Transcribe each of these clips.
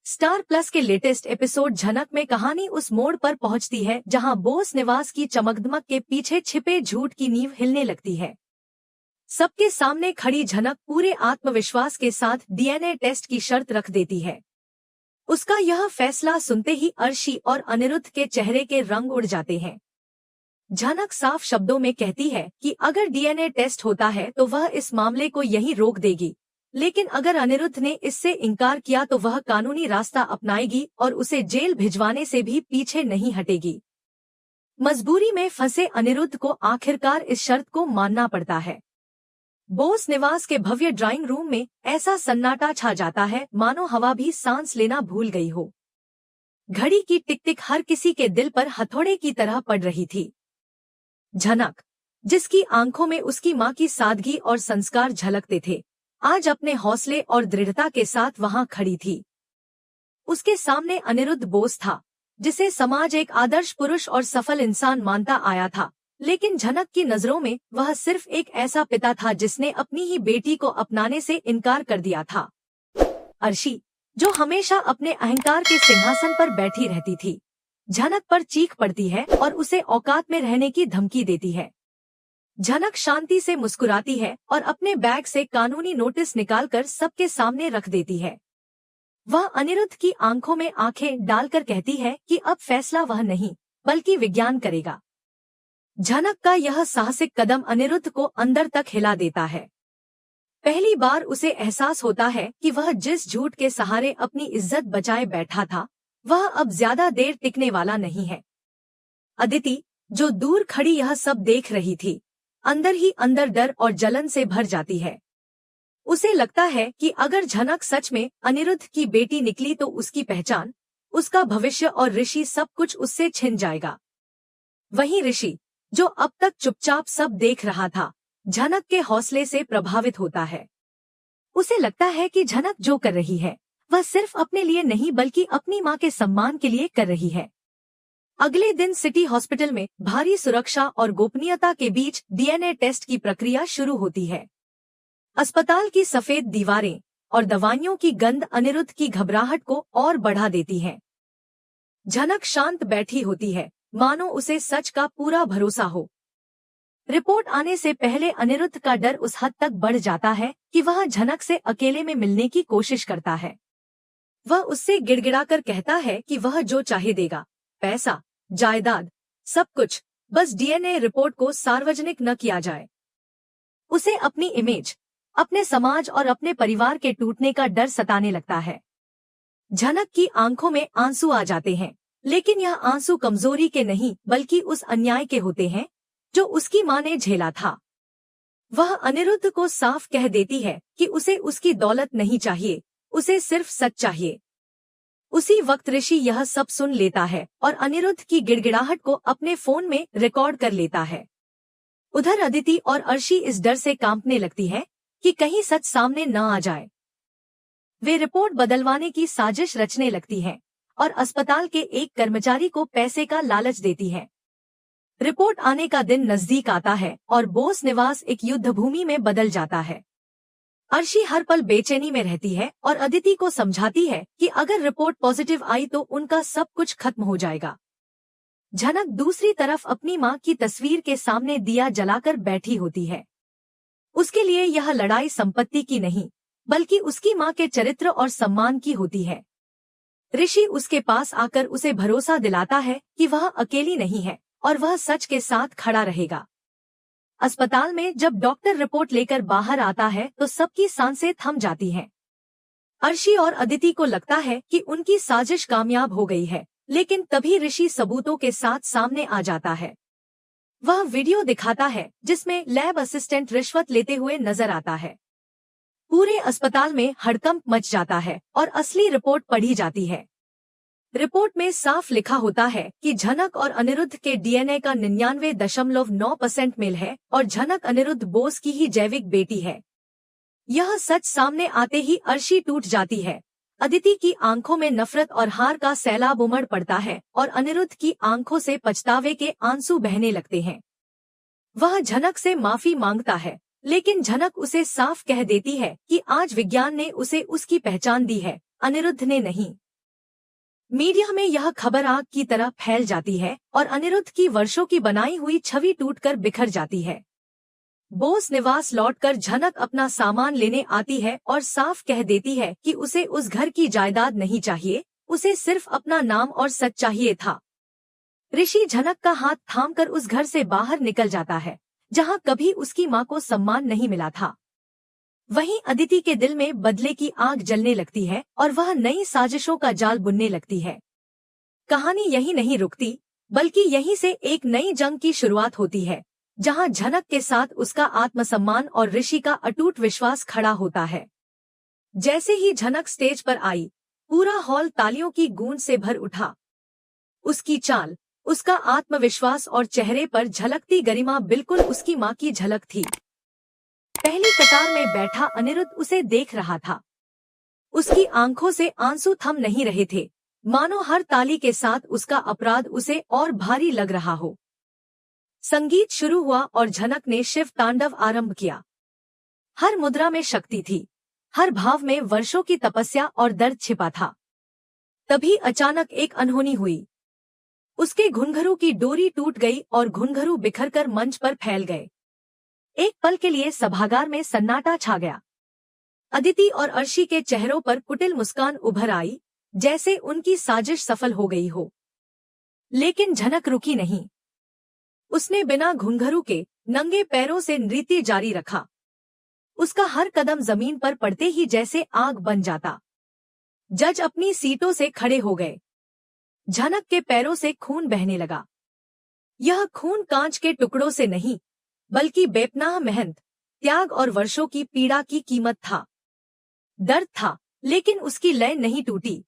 Star plus के latest episode झनक में कहानी उस मोड़ पर पहुंचती है जहां बोस निवास की चमकदमक के पीछे छिपे झूठ की नींव हिलने लगती है। सबके सामने खड़ी झनक पूरे आत्मविश्वास के साथ डीएनए टेस्ट की शर्त रख देती है। उसका यह फैसला सुनते ही अर्शी और अनिरुद्ध के चेहरे के रंग उड़ जाते हैं। झनक साफ शब्दों में कहती है कि अगर डीएनए टेस्ट होता है तो वह इस मामले को यहीं रोक देगी, लेकिन अगर अनिरुद्ध ने इससे इनकार किया तो वह कानूनी रास्ता अपनाएगी और उसे जेल भिजवाने से भी पीछे नहीं हटेगी। मजबूरी में फंसे अनिरुद्ध को आखिरकार इस शर्त को मानना पड़ता है। बोस निवास के भव्य ड्राइंग रूम में ऐसा सन्नाटा छा जाता है मानो हवा भी सांस लेना भूल गई हो। घड़ी की टिक टिक हर किसी के दिल पर हथौड़े की तरह पड़ रही थी। झनक, जिसकी आंखों में उसकी मां की सादगी और संस्कार झलकते थे, आज अपने हौसले और दृढ़ता के साथ वहां खड़ी थी। उसके सामने अनिरुद्ध बोस था, जिसे समाज एक आदर्श पुरुष और सफल इंसान मानता आया था, लेकिन झनक की नजरों में वह सिर्फ एक ऐसा पिता था जिसने अपनी ही बेटी को अपनाने से इनकार कर दिया था। अर्शी, जो हमेशा अपने अहंकार के सिंहासन पर बैठी रहती थी, झनक पर चीख पड़ती है और उसे औकात में रहने की धमकी देती है। झनक शांति से मुस्कुराती है और अपने बैग से कानूनी नोटिस निकालकर सबके सामने रख देती है। वह अनिरुद्ध की आंखों में आंखें डालकर कहती है कि अब फैसला वह नहीं बल्कि विज्ञान करेगा। झनक का यह साहसिक कदम अनिरुद्ध को अंदर तक हिला देता है। पहली बार उसे एहसास होता है कि वह जिस झूठ के सहारे अपनी इज्जत बचाए बैठा था, वह अब ज्यादा देर टिकने वाला नहीं है। अदिति, जो दूर खड़ी यह सब देख रही थी, अंदर ही अंदर डर और जलन से भर जाती है। उसे लगता है कि अगर झनक सच में अनिरुद्ध की बेटी निकली तो उसकी पहचान, उसका भविष्य और ऋषि सब कुछ उससे छिन जाएगा। वहीं ऋषि, जो अब तक चुपचाप सब देख रहा था, झनक के हौसले से प्रभावित होता है। उसे लगता है कि झनक जो कर रही है वह सिर्फ अपने लिए नहीं बल्कि अपनी मां के सम्मान के लिए कर रही है। अगले दिन सिटी हॉस्पिटल में भारी सुरक्षा और गोपनीयता के बीच डीएनए टेस्ट की प्रक्रिया शुरू होती है। अस्पताल की सफेद दीवारें और दवाइयों की गंध अनिरुद्ध की घबराहट को और बढ़ा देती है। झनक शांत बैठी होती है, मानो उसे सच का पूरा भरोसा हो। रिपोर्ट आने से पहले अनिरुद्ध का डर उस हद तक बढ़ जाता है कि वह झनक से अकेले में मिलने की कोशिश करता है। वह उससे गिड़गिड़ाकर कहता है कि वह जो चाहे देगा, पैसा, जायदाद, सब कुछ, बस डीएनए रिपोर्ट को सार्वजनिक न किया जाए। उसे अपनी इमेज, अपने समाज और अपने परिवार के टूटने का डर सताने लगता है। झनक की आंखों में आंसू आ जाते हैं, लेकिन यह आंसू कमजोरी के नहीं बल्कि उस अन्याय के होते हैं जो उसकी मां ने झेला था। वह अनिरुद्ध को साफ कह देती है कि उसे उसकी दौलत नहीं चाहिए, उसे सिर्फ सच चाहिए। उसी वक्त ऋषि यह सब सुन लेता है और अनिरुद्ध की गिड़गिड़ाहट को अपने फोन में रिकॉर्ड कर लेता है। उधर अदिति और अर्शी इस डर से कांपने लगती है कि कहीं सच सामने न आ जाए। वे रिपोर्ट बदलवाने की साजिश रचने लगती हैं और अस्पताल के एक कर्मचारी को पैसे का लालच देती है। रिपोर्ट आने का दिन नजदीक आता है और बोस निवास एक युद्धभूमि में बदल जाता है। अर्शी हर पल बेचैनी में रहती है और अदिति को समझाती है कि अगर रिपोर्ट पॉजिटिव आई तो उनका सब कुछ खत्म हो जाएगा। झनक दूसरी तरफ अपनी मां की तस्वीर के सामने दिया जलाकर बैठी होती है। उसके लिए यह लड़ाई संपत्ति की नहीं बल्कि उसकी मां के चरित्र और सम्मान की होती है। ऋषि उसके पास आकर उसे भरोसा दिलाता है कि वह अकेली नहीं है और वह सच के साथ खड़ा रहेगा। अस्पताल में जब डॉक्टर रिपोर्ट लेकर बाहर आता है तो सबकी सांसें थम जाती हैं। अर्शी और अदिति को लगता है कि उनकी साजिश कामयाब हो गई है, लेकिन तभी ऋषि सबूतों के साथ सामने आ जाता है। वह वीडियो दिखाता है जिसमें लैब असिस्टेंट रिश्वत लेते हुए नजर आता है। पूरे अस्पताल में हड़कंप मच जाता है और असली रिपोर्ट पढ़ी जाती है। रिपोर्ट में साफ लिखा होता है कि झनक और अनिरुद्ध के डीएनए का 99.9% मेल है और झनक अनिरुद्ध बोस की ही जैविक बेटी है। यह सच सामने आते ही अर्शी टूट जाती है। अदिति की आंखों में नफरत और हार का सैलाब उमड़ पड़ता है और अनिरुद्ध की आंखों से पछतावे के आंसू बहने लगते हैं। वह झनक से माफी मांगता है, लेकिन झनक उसे साफ कह देती है कि आज विज्ञान ने उसे उसकी पहचान दी है, अनिरुद्ध ने नहीं। मीडिया में यह खबर आग की तरह फैल जाती है और अनिरुद्ध की वर्षों की बनाई हुई छवि टूटकर बिखर जाती है। बोस निवास लौटकर झनक अपना सामान लेने आती है और साफ कह देती है कि उसे उस घर की जायदाद नहीं चाहिए, उसे सिर्फ अपना नाम और सच चाहिए था। ऋषि झनक का हाथ थामकर उस घर से बाहर निकल जाता है जहां कभी उसकी मां को सम्मान नहीं मिला था। वहीं अदिति के दिल में बदले की आग जलने लगती है और वह नई साजिशों का जाल बुनने लगती है। कहानी यही नहीं रुकती, बल्कि यहीं से एक नई जंग की शुरुआत होती है, जहां झनक के साथ उसका आत्मसम्मान और ऋषि का अटूट विश्वास खड़ा होता है। जैसे ही झनक स्टेज पर आई, पूरा हॉल तालियों की गूंज से भर उठा। उसकी चाल, उसका आत्मविश्वास और चेहरे पर झलकती गरिमा बिल्कुल उसकी मां की झलक थी। पहली कतार में बैठा अनिरुद्ध उसे देख रहा था। उसकी आंखों से आंसू थम नहीं रहे थे, मानो हर ताली के साथ उसका अपराध उसे और भारी लग रहा हो। संगीत शुरू हुआ और झनक ने शिव तांडव आरंभ किया। हर मुद्रा में शक्ति थी, हर भाव में वर्षों की तपस्या और दर्द छिपा था। तभी अचानक एक अनहोनी हुई। उसके घुंघरू की डोरी टूट गई और घुंघरू बिखरकर मंच पर फैल गए। एक पल के लिए सभागार में सन्नाटा छा गया। अदिति और अर्शी के चेहरों पर कुटिल मुस्कान उभर आई, जैसे उनकी साजिश सफल हो गई हो। लेकिन झनक रुकी नहीं। उसने बिना घुंघरू के नंगे पैरों से नृत्य जारी रखा। उसका हर कदम जमीन पर पड़ते ही जैसे आग बन जाता। जज अपनी सीटों से खड़े हो गए। झनक के पैरों से खून बहने लगा। यह खून कांच के टुकड़ों से नहीं, बल्कि बेपनाह मेहनत, त्याग और वर्षों की पीड़ा की कीमत था। दर्द था, लेकिन उसकी लय नहीं टूटी।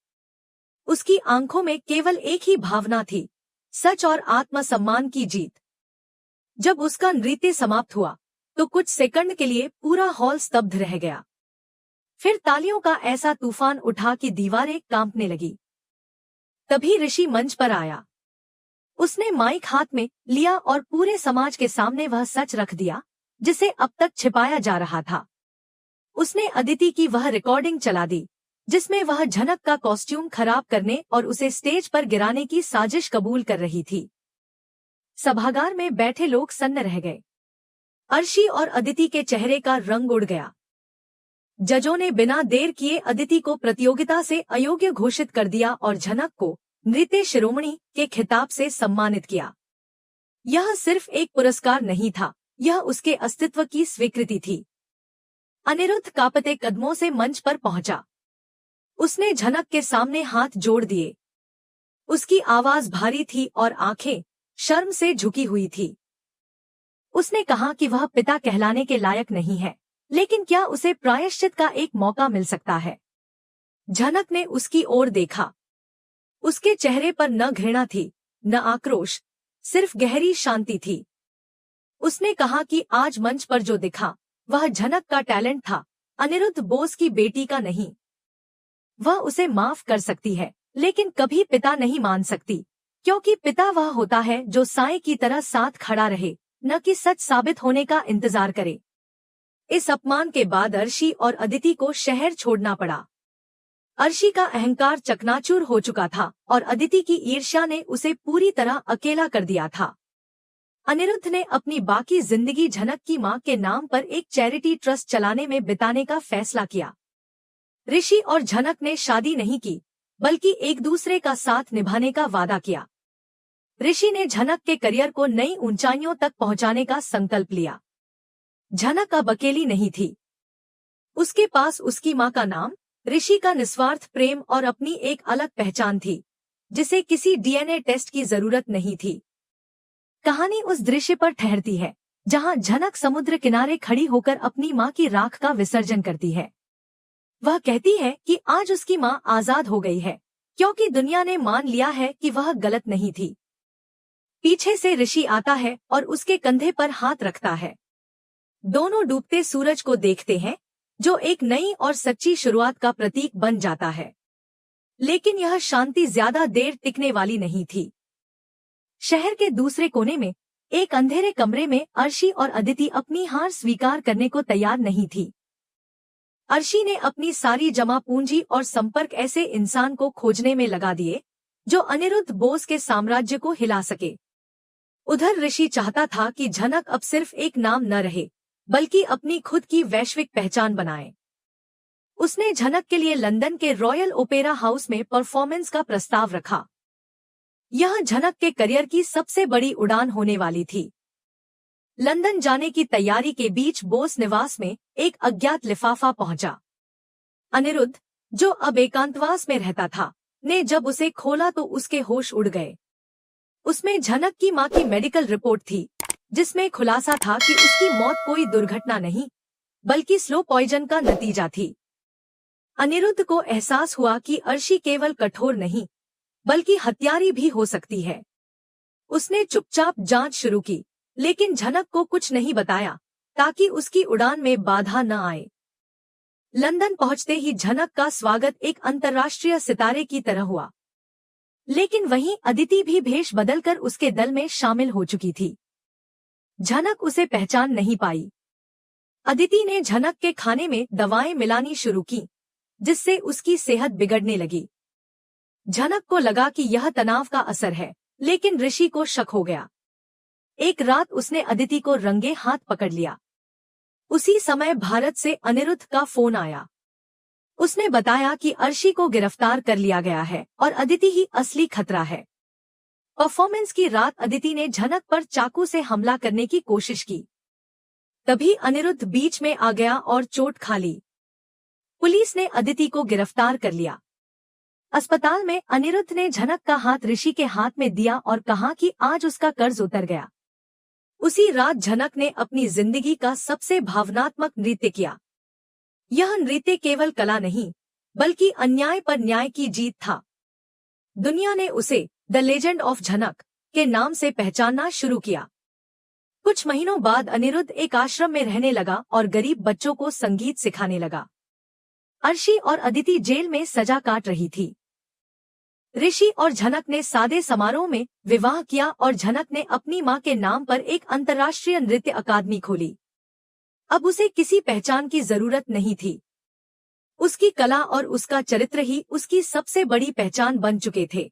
उसकी आंखों में केवल एक ही भावना थी, सच और आत्मसम्मान की जीत। जब उसका नृत्य समाप्त हुआ, तो कुछ सेकंड के लिए पूरा हॉल स्तब्ध रह गया। फिर तालियों का ऐसा तूफान उठा कि दीवारें कांपने लगी। तभी ऋषि मंच पर आया। उसने माइक हाथ में लिया और पूरे समाज के सामने वह सच रख दिया, जिसे अब तक छिपाया जा रहा था। उसने अदिति की वह रिकॉर्डिंग चला दी, जिसमें वह झनक का कॉस्ट्यूम खराब करने और उसे स्टेज पर गिराने की साजिश कबूल कर रही थी। सभागार में बैठे लोग सन्न रह गए। अर्शी और अदिति के चेहरे का रंग उड़ गया। जजों ने बिना देर किए अदिति को प्रतियोगिता से अयोग्य घोषित कर दिया और झनक को नृत्य शिरोमणि के खिताब से सम्मानित किया। यह सिर्फ एक पुरस्कार नहीं था, यह उसके अस्तित्व की स्वीकृति थी। अनिरुद्ध कांपते कदमों से मंच पर पहुंचा। उसने झनक के सामने हाथ जोड़ दिए। उसकी आवाज भारी थी और आंखें शर्म से झुकी हुई थी। उसने कहा कि वह पिता कहलाने के लायक नहीं है, लेकिन क्या उसे प्रायश्चित का एक मौका मिल सकता है। झनक ने उसकी ओर देखा। उसके चेहरे पर न घृणा थी, न आक्रोश, सिर्फ गहरी शांति थी। उसने कहा कि आज मंच पर जो दिखा, वह झनक का टैलेंट था, अनिरुद्ध बोस की बेटी का नहीं। वह उसे माफ कर सकती है, लेकिन कभी पिता नहीं मान सकती, क्योंकि पिता वह होता है जो साए की तरह साथ खड़ा रहे, न कि सच साबित होने का इंतजार करे। इस अपमान के बाद अर्शी और अदिति को शहर छोड़ना पड़ा। अर्शी का अहंकार चकनाचूर हो चुका था और अदिति की ईर्ष्या ने उसे पूरी तरह अकेला कर दिया था। अनिरुद्ध ने अपनी बाकी जिंदगी झनक की मां के नाम पर एक चैरिटी ट्रस्ट चलाने में बिताने का फैसला किया। ऋषि और झनक ने शादी नहीं की, बल्कि एक दूसरे का साथ निभाने का वादा किया। ऋषि ने झनक के करियर को नई ऊंचाइयों तक पहुंचाने का संकल्प लिया। झनक अब अकेली नहीं थी। उसके पास उसकी मां का नाम, ऋषि का निस्वार्थ प्रेम और अपनी एक अलग पहचान थी, जिसे किसी डीएनए टेस्ट की जरूरत नहीं थी। कहानी उस दृश्य पर ठहरती है जहां झनक समुद्र किनारे खड़ी होकर अपनी मां की राख का विसर्जन करती है। वह कहती है कि आज उसकी मां आजाद हो गई है, क्योंकि दुनिया ने मान लिया है कि वह गलत नहीं थी। पीछे से ऋषि आता है और उसके कंधे पर हाथ रखता है। दोनों डूबते सूरज को देखते हैं, जो एक नई और सच्ची शुरुआत का प्रतीक बन जाता है। लेकिन यह शांति ज्यादा देर टिकने वाली नहीं थी। शहर के दूसरे कोने में एक अंधेरे कमरे में अर्शी और अदिति अपनी हार स्वीकार करने को तैयार नहीं थी। अर्शी ने अपनी सारी जमा पूंजी और संपर्क ऐसे इंसान को खोजने में लगा दिए जो अनिरुद्ध बोस के साम्राज्य को हिला सके। उधर ऋषि चाहता था कि झनक अब सिर्फ एक नाम न रहे, बल्कि अपनी खुद की वैश्विक पहचान बनाए। उसने झनक के लिए लंदन के रॉयल ओपेरा हाउस में परफॉर्मेंस का प्रस्ताव रखा। यह झनक के करियर की सबसे बड़ी उड़ान होने वाली थी। लंदन जाने की तैयारी के बीच बोस निवास में एक अज्ञात लिफाफा पहुंचा। अनिरुद्ध, जो अब एकांतवास में रहता था, ने जब उसे खोला तो उसके होश उड़ गए। उसमें झनक की मां की मेडिकल रिपोर्ट थी, जिसमें खुलासा था कि उसकी मौत कोई दुर्घटना नहीं, बल्कि स्लो पॉइजन का नतीजा थी। अनिरुद्ध को एहसास हुआ कि अर्शी केवल कठोर नहीं, बल्कि हत्यारी भी हो सकती है। उसने चुपचाप जांच शुरू की, लेकिन झनक को कुछ नहीं बताया, ताकि उसकी उड़ान में बाधा न आए। लंदन पहुंचते ही झनक का स्वागत एक अंतर्राष्ट्रीय सितारे की तरह हुआ। लेकिन वहीं अदिति भी भेष बदलकर उसके दल में शामिल हो चुकी थी। झनक उसे पहचान नहीं पाई। अदिति ने झनक के खाने में दवाएं मिलानी शुरू की, जिससे उसकी सेहत बिगड़ने लगी। झनक को लगा कि यह तनाव का असर है, लेकिन ऋषि को शक हो गया। एक रात उसने अदिति को रंगे हाथ पकड़ लिया। उसी समय भारत से अनिरुद्ध का फोन आया। उसने बताया कि अर्शी को गिरफ्तार कर लिया गया है और अदिति ही असली खतरा है। परफॉर्मेंस की रात अदिति ने झनक पर चाकू से हमला करने की कोशिश की। तभी अनिरुद्ध बीच में आ गया और चोट खा ली। पुलिस ने अदिति को गिरफ्तार कर लिया। अस्पताल में अनिरुद्ध ने झनक का हाथ ऋषि के हाथ में दिया और कहा कि आज उसका कर्ज उतर गया। उसी रात झनक ने अपनी जिंदगी का सबसे भावनात्मक नृत्य किया। यह नृत्य केवल कला नहीं, बल्कि अन्याय पर न्याय की जीत था। दुनिया ने उसे द लेजेंड ऑफ झनक के नाम से पहचानना शुरू किया। कुछ महीनों बाद अनिरुद्ध एक आश्रम में रहने लगा और गरीब बच्चों को संगीत सिखाने लगा। अर्शी और अदिति जेल में सजा काट रही थी। ऋषि और झनक ने सादे समारोह में विवाह किया और झनक ने अपनी मां के नाम पर एक अंतर्राष्ट्रीय नृत्य अकादमी खोली। अब उसे किसी पहचान की जरूरत नहीं थी। उसकी कला और उसका चरित्र ही उसकी सबसे बड़ी पहचान बन चुके थे।